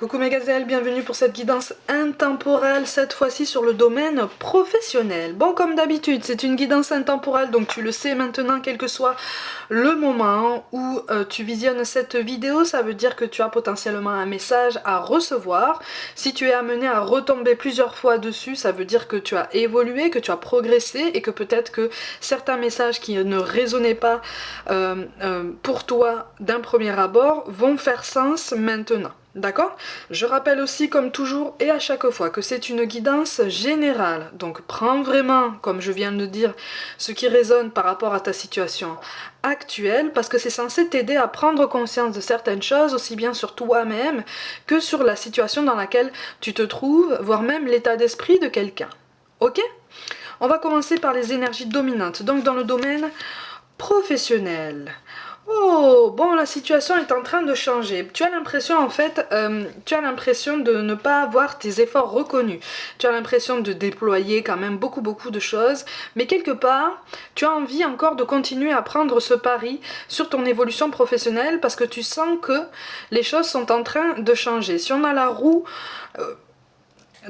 Coucou mes gazelles, bienvenue pour cette guidance intemporelle, cette fois-ci sur le domaine professionnel. Bon, comme d'habitude, c'est une guidance intemporelle, donc tu le sais maintenant, quel que soit le moment où tu visionnes cette vidéo, ça veut dire que tu as potentiellement un message à recevoir. Si tu es amené à retomber plusieurs fois dessus, ça veut dire que tu as évolué, que tu as progressé et que peut-être que certains messages qui ne résonnaient pas pour toi d'un premier abord vont faire sens maintenant. D'accord? Je rappelle aussi, comme toujours et à chaque fois, que c'est une guidance générale. Donc prends vraiment, comme je viens de le dire, ce qui résonne par rapport à ta situation actuelle, parce que c'est censé t'aider à prendre conscience de certaines choses, aussi bien sur toi-même que sur la situation dans laquelle tu te trouves, voire même l'état d'esprit de quelqu'un. Ok? On va commencer par les énergies dominantes, donc dans le domaine professionnel. Oh, bon, la situation est en train de changer. Tu as l'impression, en fait, tu as l'impression de ne pas avoir tes efforts reconnus. Tu as l'impression de déployer quand même beaucoup de choses, mais quelque part, tu as envie encore de continuer à prendre ce pari sur ton évolution professionnelle parce que tu sens que les choses sont en train de changer. Si on a la roue...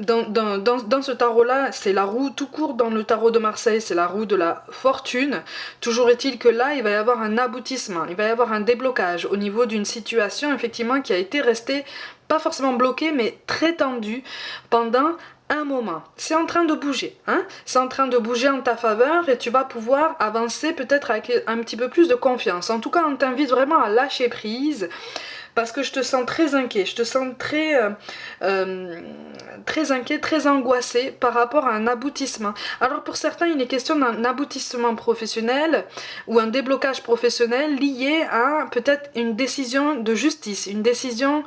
Dans ce tarot-là, c'est la roue tout court dans le tarot de Marseille, c'est la roue de la fortune. Toujours est-il que là, il va y avoir un aboutissement, il va y avoir un déblocage au niveau d'une situation, effectivement, qui a été restée, pas forcément bloquée, mais très tendue pendant un moment. C'est en train de bouger, hein? C'est en train de bouger en ta faveur et tu vas pouvoir avancer peut-être avec un petit peu plus de confiance. En tout cas, on t'invite vraiment à lâcher prise. Parce que je te sens très inquiet, je te sens très inquiet, très angoissé par rapport à un aboutissement. Alors pour certains, il est question d'un aboutissement professionnel ou un déblocage professionnel lié à peut-être une décision de justice, une décision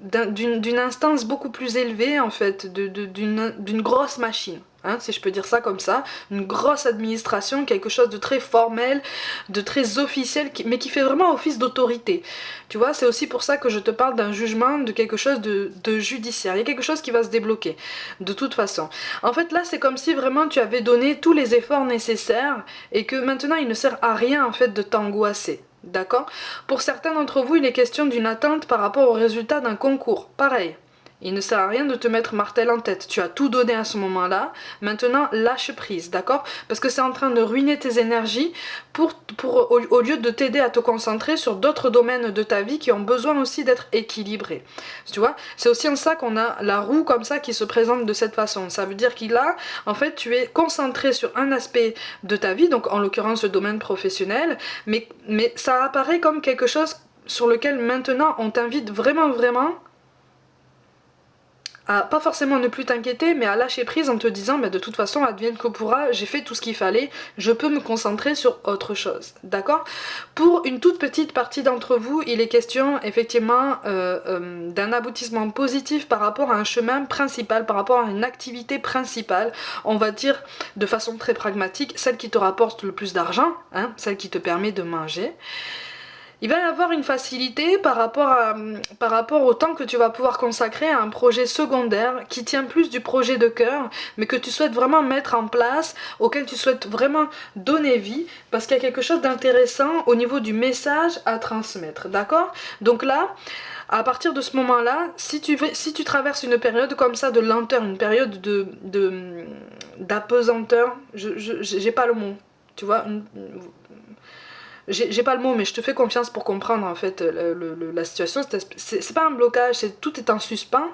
d'une instance beaucoup plus élevée en fait, d'une grosse machine. Hein, si je peux dire ça comme ça, une grosse administration, quelque chose de très formel, de très officiel, mais qui fait vraiment office d'autorité. Tu vois, c'est aussi pour ça que je te parle d'un jugement, de quelque chose de judiciaire. Il y a quelque chose qui va se débloquer, de toute façon. En fait, là, c'est comme si vraiment tu avais donné tous les efforts nécessaires et que maintenant, il ne sert à rien, en fait, de t'angoisser. D'accord? Pour certains d'entre vous, il est question d'une attente par rapport au résultat d'un concours. Pareil. Il ne sert à rien de te mettre martel en tête. Tu as tout donné à ce moment-là. Maintenant, lâche prise, d'accord? Parce que c'est en train de ruiner tes énergies au lieu de t'aider à te concentrer sur d'autres domaines de ta vie qui ont besoin aussi d'être équilibrés. Tu vois? C'est aussi en ça qu'on a la roue comme ça qui se présente de cette façon. Ça veut dire qu'il a, en fait, tu es concentré sur un aspect de ta vie, donc en l'occurrence le domaine professionnel, mais ça apparaît comme quelque chose sur lequel maintenant on t'invite vraiment à pas forcément ne plus t'inquiéter, mais à lâcher prise en te disant de toute façon, advienne que pourra, j'ai fait tout ce qu'il fallait, je peux me concentrer sur autre chose. D'accord? Pour une toute petite partie d'entre vous, il est question effectivement d'un aboutissement positif par rapport à un chemin principal, par rapport à une activité principale, on va dire de façon très pragmatique, celle qui te rapporte le plus d'argent, hein, celle qui te permet de manger. Il va y avoir une facilité par rapport au temps que tu vas pouvoir consacrer à un projet secondaire qui tient plus du projet de cœur, mais que tu souhaites vraiment mettre en place, auquel tu souhaites vraiment donner vie, parce qu'il y a quelque chose d'intéressant au niveau du message à transmettre, d'accord? Donc là, à partir de ce moment-là, si tu traverses une période comme ça de lenteur, une période d'apesanteur, j'ai pas le mot, tu vois, j'ai pas le mot, mais je te fais confiance pour comprendre en fait la situation. C'est pas un blocage, tout est en suspens.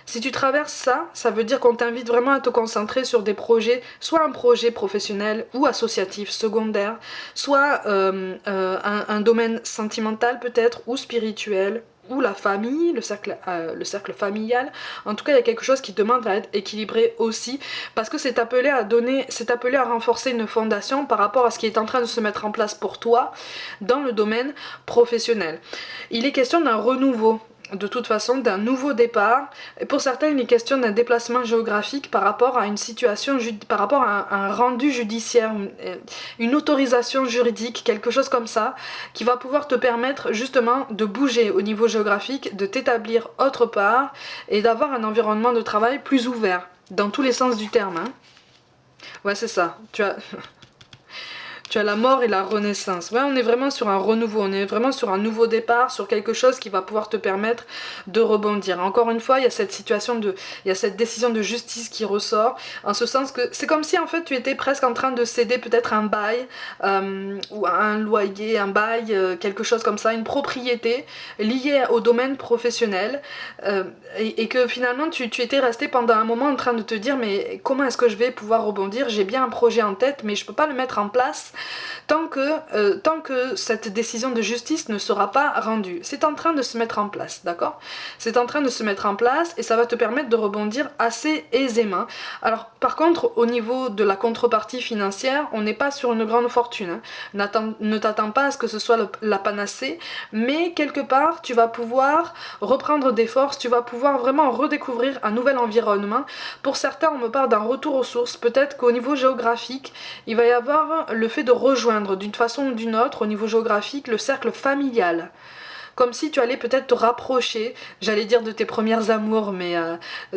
Si tu traverses ça, ça veut dire qu'on t'invite vraiment à te concentrer sur des projets, soit un projet professionnel ou associatif secondaire, soit un domaine sentimental peut-être, ou spirituel, ou la famille, le cercle familial. En tout cas, il y a quelque chose qui demande à être équilibré aussi, parce que c'est appelé à renforcer une fondation par rapport à ce qui est en train de se mettre en place pour toi dans le domaine professionnel. Il est question d'un renouveau, de toute façon, d'un nouveau départ. Et pour certains, il est question d'un déplacement géographique par rapport à une situation, par rapport à un rendu judiciaire, une autorisation juridique, quelque chose comme ça, qui va pouvoir te permettre justement de bouger au niveau géographique, de t'établir autre part et d'avoir un environnement de travail plus ouvert, dans tous les sens du terme. Hein. Ouais, c'est ça. Tu as la mort et la renaissance. Ouais, on est vraiment sur un renouveau, on est vraiment sur un nouveau départ, sur quelque chose qui va pouvoir te permettre de rebondir. Encore une fois, il y a cette situation de, il y a cette décision de justice qui ressort, en ce sens que c'est comme si en fait tu étais presque en train de céder peut-être un bail, ou un loyer, un bail, quelque chose comme ça, une propriété liée au domaine professionnel, et que finalement tu étais resté pendant un moment en train de te dire mais comment est-ce que je vais pouvoir rebondir, j'ai bien un projet en tête mais je peux pas le mettre en place tant que cette décision de justice ne sera pas rendue. C'est en train de se mettre en place, d'accord? C'est en train de se mettre en place et ça va te permettre de rebondir assez aisément. Alors par contre, au niveau de la contrepartie financière, on n'est pas sur une grande fortune, hein. Ne t'attends pas à ce que ce soit la panacée, mais quelque part, tu vas pouvoir reprendre des forces, tu vas pouvoir vraiment redécouvrir un nouvel environnement. Pour certains, on me parle d'un retour aux sources. Peut-être qu'au niveau géographique, il va y avoir le fait de rejoindre d'une façon ou d'une autre, au niveau géographique, le cercle familial. Comme si tu allais peut-être te rapprocher, j'allais dire de tes premières amours, mais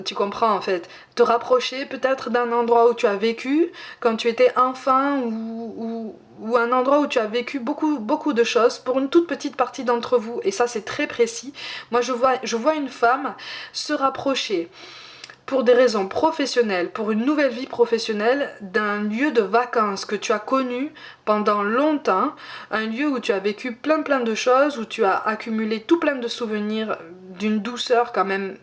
tu comprends en fait, te rapprocher peut-être d'un endroit où tu as vécu quand tu étais enfant, ou un endroit où tu as vécu beaucoup de choses pour une toute petite partie d'entre vous, et ça c'est très précis. Moi je vois une femme se rapprocher pour des raisons professionnelles, pour une nouvelle vie professionnelle, d'un lieu de vacances que tu as connu pendant longtemps, un lieu où tu as vécu plein de choses, où tu as accumulé tout plein de souvenirs d'une douceur quand même,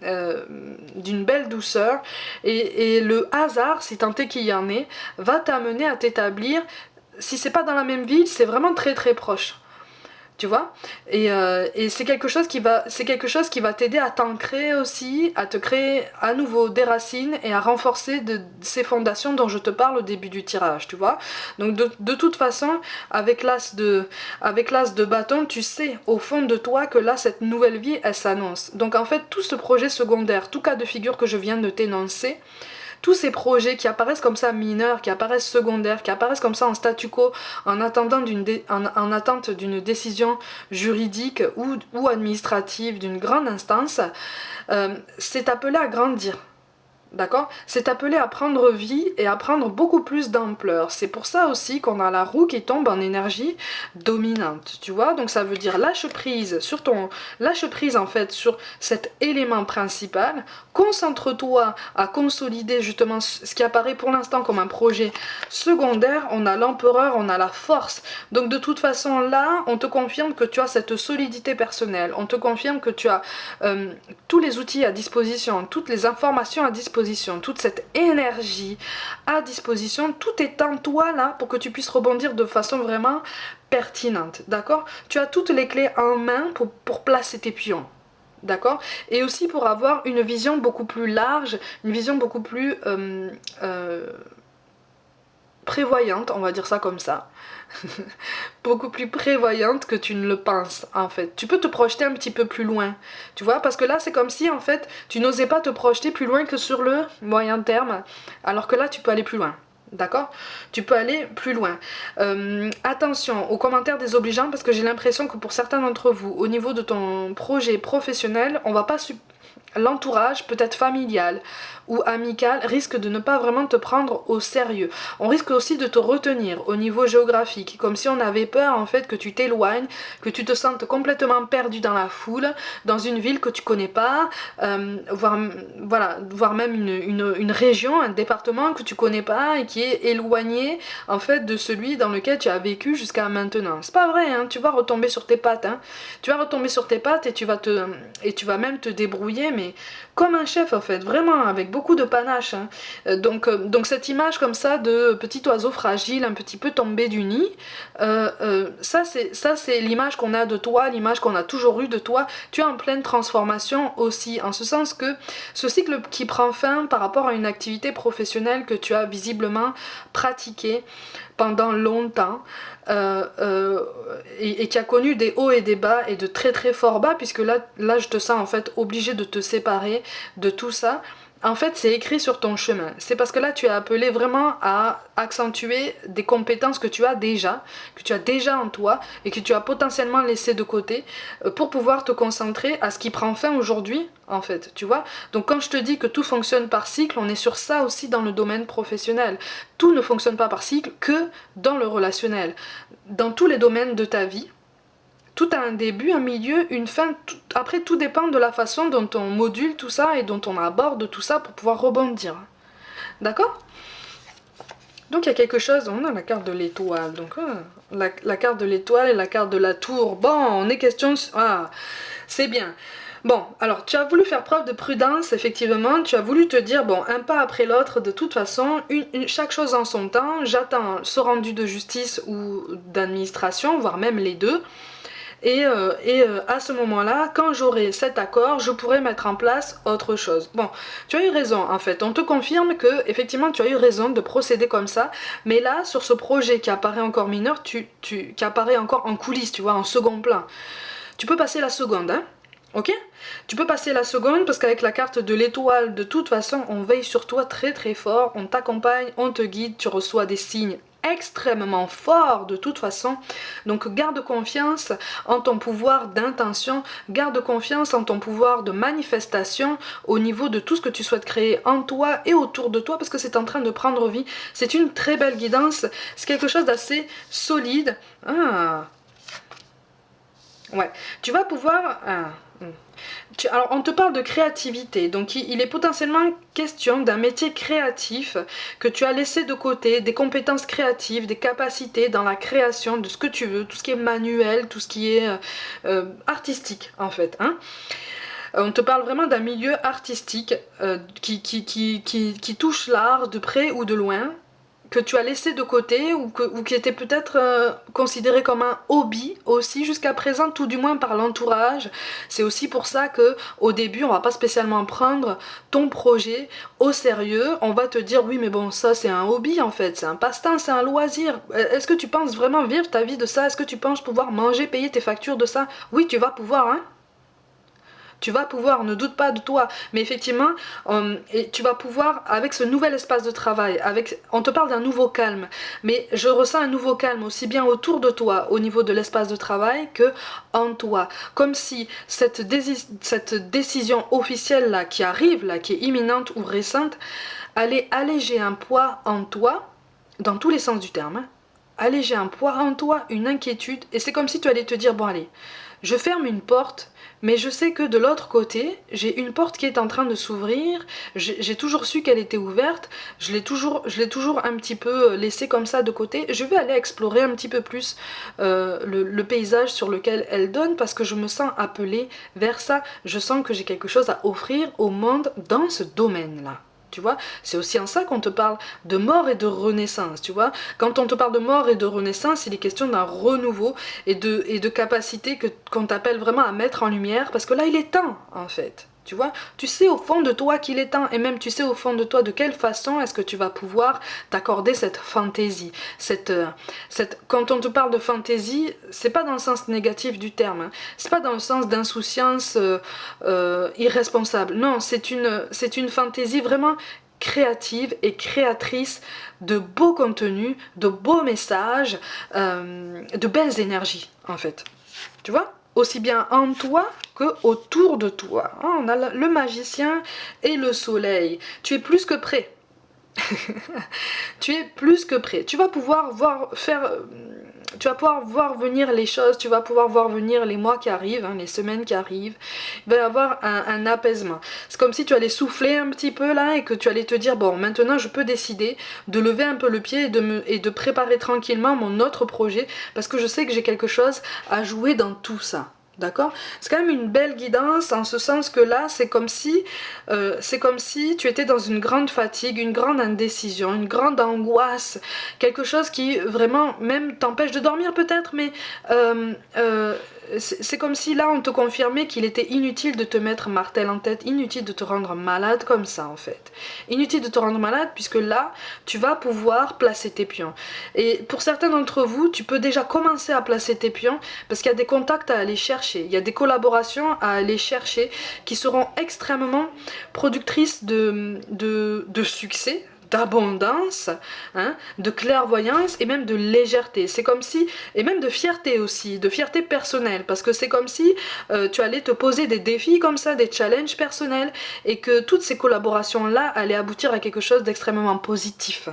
d'une belle douceur, et le hasard, si tant est qu'il y en ait, va t'amener à t'établir, si c'est pas dans la même ville, c'est vraiment très proche. Tu vois, et c'est quelque chose qui va t'aider à t'ancrer aussi, à te créer à nouveau des racines et à renforcer ces fondations dont je te parle au début du tirage, tu vois. Donc de toute façon, avec l'as de bâton, tu sais au fond de toi que là cette nouvelle vie elle s'annonce. Donc en fait tout ce projet secondaire, tout cas de figure que je viens de t'énoncer, tous ces projets qui apparaissent comme ça mineurs, qui apparaissent secondaires, qui apparaissent comme ça en statu quo, en attente d'une décision juridique ou administrative d'une grande instance, c'est appelé à grandir. D'accord? C'est appelé à prendre vie et à prendre beaucoup plus d'ampleur. C'est pour ça aussi qu'on a la roue qui tombe en énergie dominante, tu vois? Donc ça veut dire lâche prise en fait sur cet élément principal. Concentre-toi à consolider justement ce qui apparaît pour l'instant comme un projet secondaire. On a l'empereur, on a la force. Donc de toute façon là, on te confirme que tu as cette solidité personnelle. On te confirme que tu as tous les outils à disposition, toutes les informations à disposition, toute cette énergie à disposition, tout est en toi là pour que tu puisses rebondir de façon vraiment pertinente, d'accord? Tu as toutes les clés en main pour placer tes pions. D'accord? Et aussi pour avoir une vision beaucoup plus large, une vision beaucoup plus prévoyante, on va dire ça comme ça. Beaucoup plus prévoyante que tu ne le penses en fait. Tu peux te projeter un petit peu plus loin, tu vois, parce que là c'est comme si en fait tu n'osais pas te projeter plus loin que sur le moyen terme, alors que là tu peux aller plus loin. D'accord? Tu peux aller plus loin. Attention aux commentaires désobligeants parce que j'ai l'impression que pour certains d'entre vous, au niveau de ton projet professionnel, on va pas l'entourage, peut-être familial ou amical, risque de ne pas vraiment te prendre au sérieux. On risque aussi de te retenir au niveau géographique, comme si on avait peur en fait que tu t'éloignes, que tu te sentes complètement perdu dans la foule, dans une ville que tu connais pas, voire même une région, un département que tu connais pas et qui est éloigné en fait de celui dans lequel tu as vécu jusqu'à maintenant. C'est pas vrai, hein, tu vas retomber sur tes pattes, hein. Tu vas retomber sur tes pattes et tu vas même te débrouiller, mais comme un chef en fait, vraiment avec beaucoup de panache, hein. Donc cette image comme ça de petit oiseau fragile, un petit peu tombé du nid, ça c'est l'image qu'on a de toi, l'image qu'on a toujours eue de toi. Tu es en pleine transformation aussi, en ce sens que ce cycle qui prend fin par rapport à une activité professionnelle que tu as visiblement pratiquée pendant longtemps, et qui a connu des hauts et des bas et de très forts bas, puisque là je te sens en fait obligé de te séparer de tout ça. en fait, c'est écrit sur ton chemin. C'est parce que là, tu es appelé vraiment à accentuer des compétences que tu as déjà en toi et que tu as potentiellement laissé de côté pour pouvoir te concentrer à ce qui prend fin aujourd'hui, en fait, tu vois. Donc quand je te dis que tout fonctionne par cycle, on est sur ça aussi dans le domaine professionnel. Tout ne fonctionne pas par cycle que dans le relationnel. Dans tous les domaines de ta vie, tout a un début, un milieu, une fin. Après, tout dépend de la façon dont on module tout ça et dont on aborde tout ça pour pouvoir rebondir. D'accord? Donc il y a quelque chose, on a la carte de l'étoile, donc la carte de l'étoile et la carte de la tour. Bon, on est question... Ah, c'est bien. Bon, alors tu as voulu faire preuve de prudence, effectivement, tu as voulu te dire, bon, un pas après l'autre, de toute façon, chaque chose en son temps, j'attends ce rendu de justice ou d'administration, voire même les deux. Et à ce moment-là, quand j'aurai cet accord, je pourrai mettre en place autre chose. Bon, tu as eu raison en fait. On te confirme que effectivement tu as eu raison de procéder comme ça. Mais là, sur ce projet qui apparaît encore mineur, qui apparaît encore en coulisses, tu vois, en second plan, tu peux passer la seconde, hein. Ok? Tu peux passer la seconde parce qu'avec la carte de l'étoile, de toute façon, on veille sur toi très très fort, on t'accompagne, on te guide, tu reçois des signes extrêmement forts de toute façon. Donc garde confiance en ton pouvoir d'intention, garde confiance en ton pouvoir de manifestation au niveau de tout ce que tu souhaites créer en toi et autour de toi parce que c'est en train de prendre vie. C'est une très belle guidance, c'est quelque chose d'assez solide. Ah. Ouais, tu vas pouvoir... Alors, on te parle de créativité, donc il est potentiellement question d'un métier créatif que tu as laissé de côté, des compétences créatives, des capacités dans la création de ce que tu veux, tout ce qui est manuel, tout ce qui est artistique en fait. Hein. On te parle vraiment d'un milieu artistique qui touche l'art de près ou de loin, que tu as laissé de côté ou qui était peut-être considéré comme un hobby aussi jusqu'à présent, tout du moins par l'entourage. C'est aussi pour ça que au début on va pas spécialement prendre ton projet au sérieux, on va te dire oui mais bon ça c'est un hobby en fait, c'est un passe-temps, c'est un loisir. Est-ce que tu penses vraiment vivre ta vie de ça? Est-ce que tu penses pouvoir manger, payer tes factures de ça? Oui tu vas pouvoir hein. Tu vas pouvoir, ne doute pas de toi, mais effectivement, et tu vas pouvoir, avec ce nouvel espace de travail, on te parle d'un nouveau calme, mais je ressens un nouveau calme aussi bien autour de toi, au niveau de l'espace de travail, que en toi. Comme si cette décision officielle là, qui arrive, là, qui est imminente ou récente, allait alléger un poids en toi, dans tous les sens du terme, hein, alléger un poids en toi, une inquiétude, et c'est comme si tu allais te dire, bon allez, je ferme une porte, mais je sais que de l'autre côté, j'ai une porte qui est en train de s'ouvrir, j'ai toujours su qu'elle était ouverte, je l'ai toujours un petit peu laissée comme ça de côté, je vais aller explorer un petit peu plus le paysage sur lequel elle donne, parce que je me sens appelée vers ça, je sens que j'ai quelque chose à offrir au monde dans ce domaine-là. Tu vois, c'est aussi en ça qu'on te parle de mort et de renaissance, tu vois. Quand on te parle de mort et de renaissance, il est question d'un renouveau et de capacité qu'on t'appelle vraiment à mettre en lumière, parce que là, il est temps, en fait. Tu vois, tu sais au fond de toi qu'il est temps, et même tu sais au fond de toi de quelle façon est-ce que tu vas pouvoir t'accorder cette fantaisie. Quand on te parle de fantaisie, c'est pas dans le sens négatif du terme, hein. C'est pas dans le sens d'insouciance irresponsable. Non, c'est une fantaisie vraiment créative et créatrice de beaux contenus, de beaux messages, de belles énergies en fait. Tu vois ? Aussi bien en toi que autour de toi. On a le magicien et le soleil. Tu es plus que prêt. Tu es plus que prêt. Tu vas pouvoir voir venir les choses, tu vas pouvoir voir venir les mois qui arrivent, hein, les semaines qui arrivent. Il va y avoir un apaisement. C'est comme si tu allais souffler un petit peu là et que tu allais te dire bon maintenant je peux décider de lever un peu le pied et de préparer tranquillement mon autre projet parce que je sais que j'ai quelque chose à jouer dans tout ça. D'accord? C'est quand même une belle guidance en ce sens que là c'est comme si tu étais dans une grande fatigue, une grande indécision, une grande angoisse, quelque chose qui vraiment même t'empêche de dormir peut-être, mais c'est comme si là on te confirmait qu'il était inutile de te mettre martel en tête, inutile de te rendre malade comme ça en fait. Inutile de te rendre malade puisque là tu vas pouvoir placer tes pions. Et pour certains d'entre vous, tu peux déjà commencer à placer tes pions parce qu'il y a des contacts à aller chercher, il y a des collaborations à aller chercher qui seront extrêmement productrices de succès, d'abondance, hein, de clairvoyance et même de légèreté. C'est comme si, et même de fierté aussi, de fierté personnelle, parce que c'est comme si tu allais te poser des défis comme ça, des challenges personnels, et que toutes ces collaborations-là allaient aboutir à quelque chose d'extrêmement positif.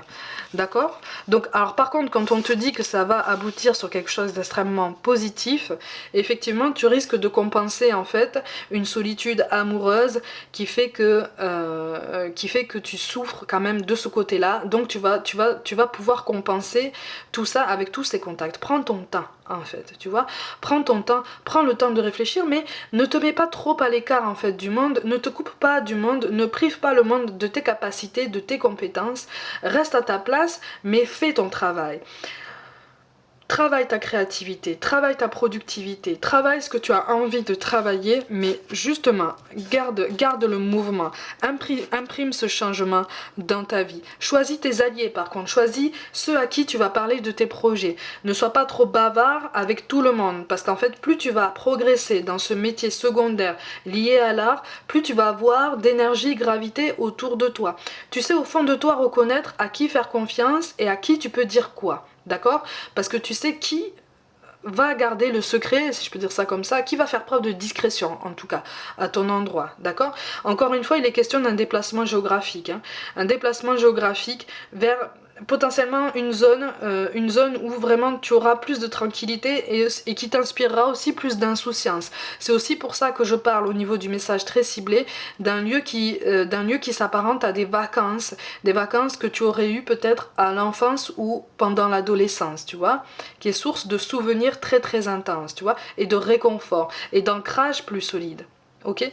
D'accord? Donc, alors par contre, quand on te dit que ça va aboutir sur quelque chose d'extrêmement positif, effectivement, tu risques de compenser en fait une solitude amoureuse qui fait que tu souffres quand même de ce côté-là. Donc tu vas pouvoir compenser tout ça avec tous ces contacts. Prends ton temps en fait, tu vois. Prends ton temps, prends le temps de réfléchir, mais ne te mets pas trop à l'écart en fait du monde, ne te coupe pas du monde, ne prive pas le monde de tes capacités, de tes compétences. Reste à ta place, mais fais ton travail. Travaille ta créativité, travaille ta productivité, travaille ce que tu as envie de travailler, mais justement, garde le mouvement, imprime ce changement dans ta vie. Choisis tes alliés par contre, choisis ceux à qui tu vas parler de tes projets. Ne sois pas trop bavard avec tout le monde, parce qu'en fait, plus tu vas progresser dans ce métier secondaire lié à l'art, plus tu vas avoir d'énergie gravité autour de toi. Tu sais au fond de toi reconnaître à qui faire confiance et à qui tu peux dire quoi. D'accord? Parce que tu sais qui va garder le secret, si je peux dire ça comme ça, qui va faire preuve de discrétion, en tout cas, à ton endroit, d'accord? Encore une fois, il est question d'un déplacement géographique, hein, un déplacement géographique vers potentiellement une zone où vraiment tu auras plus de tranquillité et qui t'inspirera aussi plus d'insouciance. C'est aussi pour ça que je parle au niveau du message très ciblé d'un lieu qui s'apparente à des vacances que tu aurais eu peut-être à l'enfance ou pendant l'adolescence, tu vois, qui est source de souvenirs très très intenses, tu vois, et de réconfort et d'ancrage plus solide. Ok?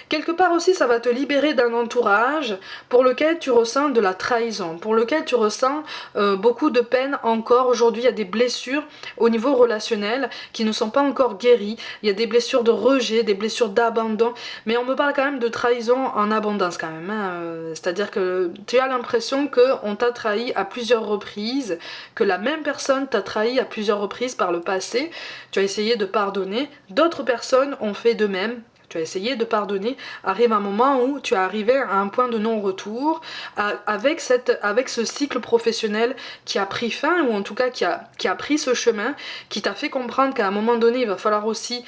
Quelque part aussi, ça va te libérer d'un entourage pour lequel tu ressens de la trahison, pour lequel tu ressens beaucoup de peine encore. Aujourd'hui, il y a des blessures au niveau relationnel qui ne sont pas encore guéries. Il y a des blessures de rejet, des blessures d'abandon. Mais on me parle quand même de trahison en abondance quand même. Hein. C'est-à-dire que tu as l'impression qu'on t'a trahi à plusieurs reprises, que la même personne t'a trahi à plusieurs reprises par le passé. Tu as essayé de pardonner. D'autres personnes ont fait de même. Tu as essayé de pardonner, arrive un moment où tu es arrivé à un point de non-retour avec ce cycle professionnel qui a pris fin, ou en tout cas qui a pris ce chemin, qui t'a fait comprendre qu'à un moment donné, il va falloir aussi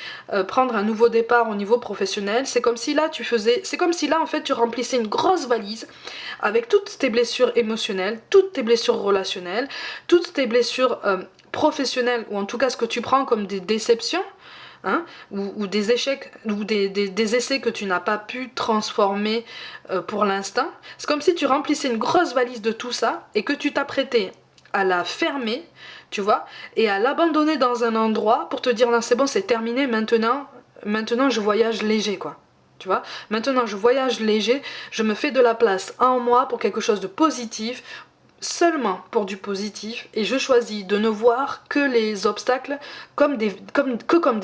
prendre un nouveau départ au niveau professionnel. C'est comme si là, en fait, tu remplissais une grosse valise avec toutes tes blessures émotionnelles, toutes tes blessures relationnelles, toutes tes blessures professionnelles, ou en tout cas ce que tu prends comme des déceptions, hein, ou des échecs, ou des essais que tu n'as pas pu transformer pour l'instant. C'est comme si tu remplissais une grosse valise de tout ça et que tu t'apprêtais à la fermer, tu vois, et à l'abandonner dans un endroit pour te dire non, c'est bon, c'est terminé, maintenant je voyage léger, quoi. Tu vois, maintenant je voyage léger, je me fais de la place en moi pour quelque chose de positif, seulement pour du positif, et je choisis de ne voir que les obstacles comme des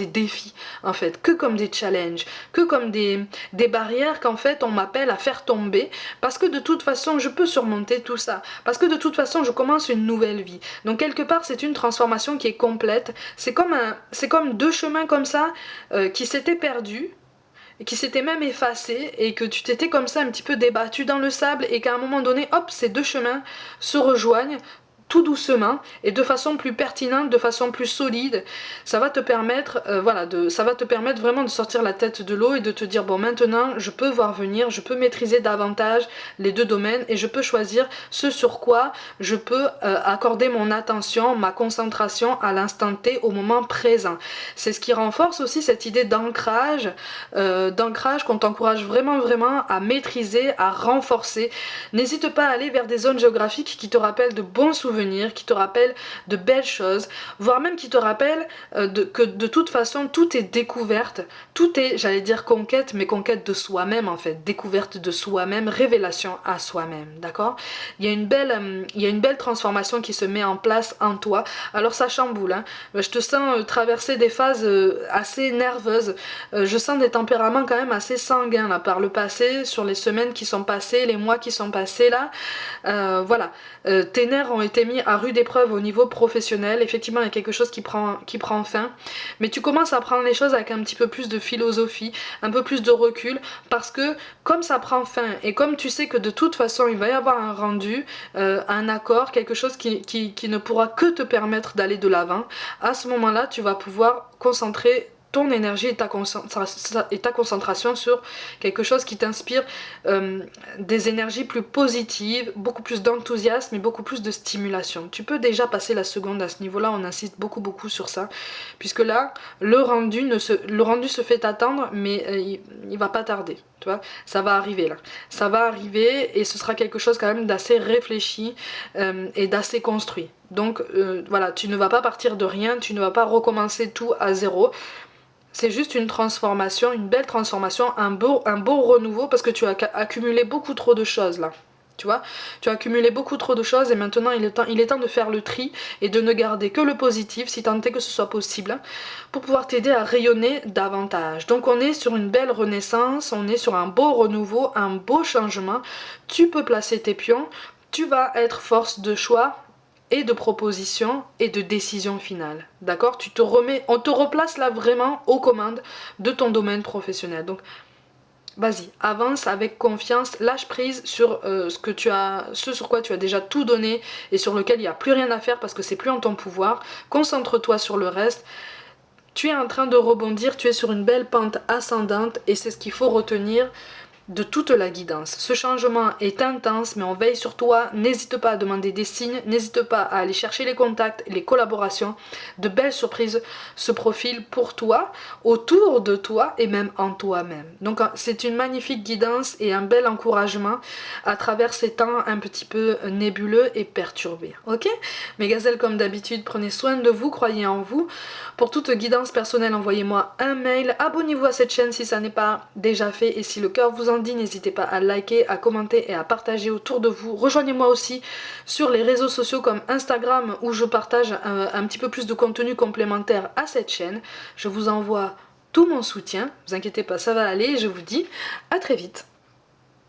défis en fait, que comme des challenges, que comme des barrières qu'en fait on m'appelle à faire tomber, parce que de toute façon je peux surmonter tout ça, parce que de toute façon je commence une nouvelle vie. Donc quelque part c'est une transformation qui est complète. C'est comme deux chemins comme ça qui s'étaient perdus, et qui s'était même effacé, et que tu t'étais comme ça un petit peu débattu dans le sable, et qu'à un moment donné, hop, ces deux chemins se rejoignent tout doucement et de façon plus pertinente, de façon plus solide. Ça va te permettre ça va te permettre vraiment de sortir la tête de l'eau et de te dire bon, maintenant je peux voir venir, je peux maîtriser davantage les deux domaines et je peux choisir ce sur quoi je peux accorder mon attention, ma concentration à l'instant T, au moment présent. C'est ce qui renforce aussi cette idée d'ancrage qu'on t'encourage vraiment à maîtriser, à renforcer. N'hésite pas à aller vers des zones géographiques qui te rappellent de bons souvenirs souvenirs, qui te rappelle de belles choses, voire même qui te rappelle que de toute façon tout est découverte, tout est, j'allais dire conquête, mais conquête de soi-même en fait, découverte de soi-même, révélation à soi-même, d'accord? Il y a une belle transformation qui se met en place en toi. Alors ça chamboule, hein. Je te sens traverser des phases assez nerveuses, je sens des tempéraments quand même assez sanguins là, par le passé, sur les semaines qui sont passées, les mois qui sont passés là, voilà. Tes nerfs ont été mis à rude épreuve au niveau professionnel, effectivement il y a quelque chose qui prend fin, mais tu commences à prendre les choses avec un petit peu plus de philosophie, un peu plus de recul, parce que comme ça prend fin, et comme tu sais que de toute façon il va y avoir un rendu, un accord, quelque chose qui ne pourra que te permettre d'aller de l'avant, à ce moment-là tu vas pouvoir concentrer ton énergie et ta concentration sur quelque chose qui t'inspire des énergies plus positives, beaucoup plus d'enthousiasme et beaucoup plus de stimulation. Tu peux déjà passer la seconde à ce niveau-là, on insiste beaucoup sur ça, puisque là, le rendu se fait attendre, mais il va pas tarder. Tu vois, ça va arriver là. Ça va arriver et ce sera quelque chose quand même d'assez réfléchi et d'assez construit. Donc voilà, tu ne vas pas partir de rien, tu ne vas pas recommencer tout à zéro. C'est juste une transformation, une belle transformation, un beau renouveau parce que tu as accumulé beaucoup trop de choses là. Tu vois, tu as accumulé beaucoup trop de choses et maintenant il est temps de faire le tri et de ne garder que le positif, si tant est que ce soit possible, pour pouvoir t'aider à rayonner davantage. Donc on est sur une belle renaissance, on est sur un beau renouveau, un beau changement. Tu peux placer tes pions, tu vas être force de choix et de proposition et de décision finale. D'accord? On te replace là vraiment aux commandes de ton domaine professionnel. Donc vas-y, avance avec confiance, lâche prise sur ce sur quoi tu as déjà tout donné et sur lequel il n'y a plus rien à faire parce que c'est plus en ton pouvoir. Concentre-toi sur le reste. Tu es en train de rebondir, tu es sur une belle pente ascendante et c'est ce qu'il faut retenir de toute la guidance. Ce changement est intense, mais on veille sur toi. N'hésite pas à demander des signes, n'hésite pas à aller chercher les contacts, les collaborations. De belles surprises se profilent pour toi, autour de toi et même en toi-même. Donc c'est une magnifique guidance et un bel encouragement à travers ces temps un petit peu nébuleux et perturbés. Ok? Mes gazelles, comme d'habitude, prenez soin de vous, croyez en vous. Pour toute guidance personnelle, envoyez-moi un mail. Abonnez-vous à cette chaîne si ça n'est pas déjà fait et si le cœur vous en dit, n'hésitez pas à liker, à commenter et à partager autour de vous. Rejoignez-moi aussi sur les réseaux sociaux comme Instagram où je partage un petit peu plus de contenu complémentaire à cette chaîne. Je vous envoie tout mon soutien, ne vous inquiétez pas, ça va aller et je vous dis à très vite.